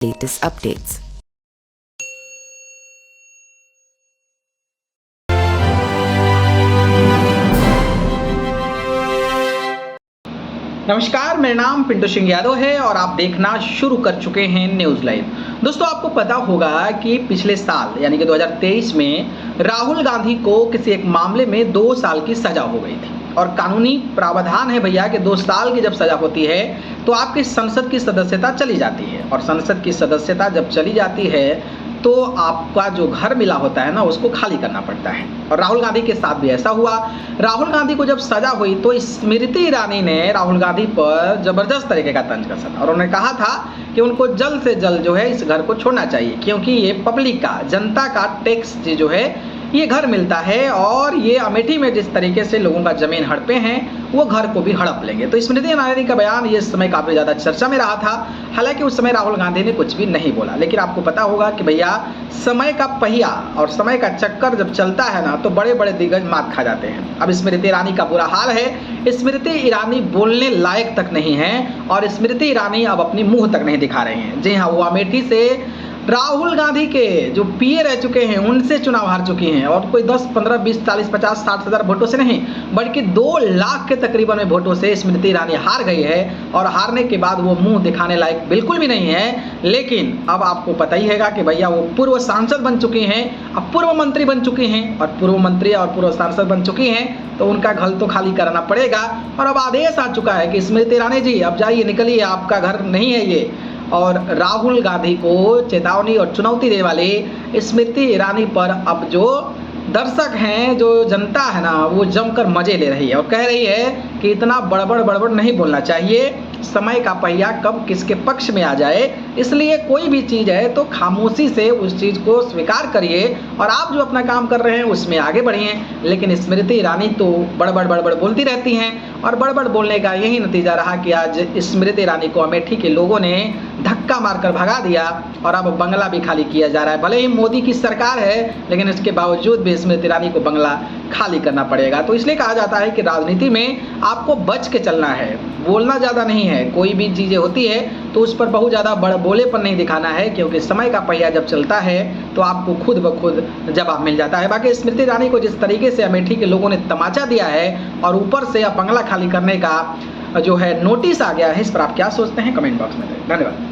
latest updates. नमस्कार, मेरा नाम पिंटू सिंह यादव है और आप देखना शुरू कर चुके हैं न्यूज़ लाइव। दोस्तों, आपको पता होगा कि पिछले साल यानी कि 2023 में राहुल गांधी को किसी एक मामले में 2 साल की सजा हो गई थी और कानूनी प्रावधान है भैया कि 2 साल की जब सजा होती है तो आपकी संसद की सदस्यता चली जाती है और संसद की सदस्यता जब चली जाती है तो आपका जो घर मिला होता है ना उसको खाली करना पड़ता है। और राहुल गांधी के साथ भी ऐसा हुआ। राहुल गांधी को जब सजा हुई तो स्मृति ईरानी ने राहुल गांधी पर जबरदस्त तरीके का तंज कसा था और उन्होंने कहा था कि उनको जल्द से जल्द जो है इस घर को छोड़ना चाहिए, क्योंकि ये पब्लिक का, जनता का टैक्स जो है ये घर मिलता है और ये अमेठी में जिस तरीके से लोगों का जमीन हड़पे हैं वो घर को भी हड़प लेंगे। तो स्मृति ईरानी का बयान ये समय काफ़ी ज़्यादा चर्चा में रहा था। हालांकि उस समय राहुल गांधी ने कुछ भी नहीं बोला, लेकिन आपको पता होगा कि भैया समय का पहिया और समय का चक्कर जब चलता है ना तो बड़े बड़े दिग्गज मात खा जाते हैं। अब स्मृति ईरानी का बुरा हाल है। स्मृति ईरानी बोलने लायक तक नहीं है और स्मृति ईरानी अब अपनी मुँह तक नहीं दिखा रहे हैं। जी हाँ, वो अमेठी से राहुल गांधी के जो पीए रह चुके हैं उनसे चुनाव हार चुकी हैं और कोई 10, 15, 20, 40, 50, 60 हज़ार वोटों से नहीं बल्कि 2 लाख के तकरीबन में वोटों से स्मृति ईरानी हार गई है और हारने के बाद वो मुंह दिखाने लायक बिल्कुल भी नहीं है। लेकिन अब आपको पता ही हैगा कि भैया वो पूर्व सांसद बन चुकी हैं, अब पूर्व मंत्री बन चुकी हैं और पूर्व मंत्री और पूर्व सांसद बन चुकी हैं तो उनका घर तो खाली कराना पड़ेगा। और अब आदेश आ चुका है कि स्मृति ईरानी जी अब जाइए, निकलिए, आपका घर नहीं है ये। और राहुल गांधी को चेतावनी और चुनौती देने वाली स्मृति ईरानी पर अब जो दर्शक हैं, जो जनता है ना, वो जमकर मजे ले रही है और कह रही है कि इतना बड़बड़ नहीं बोलना चाहिए, समय का पहिया कब किसके पक्ष में आ जाए, इसलिए कोई भी चीज़ है तो खामोशी से उस चीज़ को स्वीकार करिए और आप जो अपना काम कर रहे हैं उसमें आगे बढ़िए। लेकिन स्मृति ईरानी तो बड़बड़ बोलती रहती हैं और बड़बड़ बोलने का यही नतीजा रहा कि आज स्मृति ईरानी को अमेठी के लोगों ने धक्का मारकर भगा दिया और अब बंगला भी खाली किया जा रहा है। भले ही मोदी की सरकार है लेकिन इसके बावजूद भी स्मृति ईरानी को बंगला खाली करना पड़ेगा। तो इसलिए कहा जाता है कि राजनीति में आपको बच के चलना है, बोलना ज़्यादा नहीं है। कोई भी चीज़ें होती है तो उस पर बहुत ज़्यादा बड़बोलेपन नहीं दिखाना है, क्योंकि समय का पहिया जब चलता है तो आपको खुद ब खुद जवाब मिल जाता है। बाकी स्मृति ईरानी को जिस तरीके से अमेठी के लोगों ने तमाचा दिया है और ऊपर से अब बंगला खाली करने का जो है नोटिस आ गया है, इस पर आप क्या सोचते हैं कमेंट बॉक्स में दें। धन्यवाद।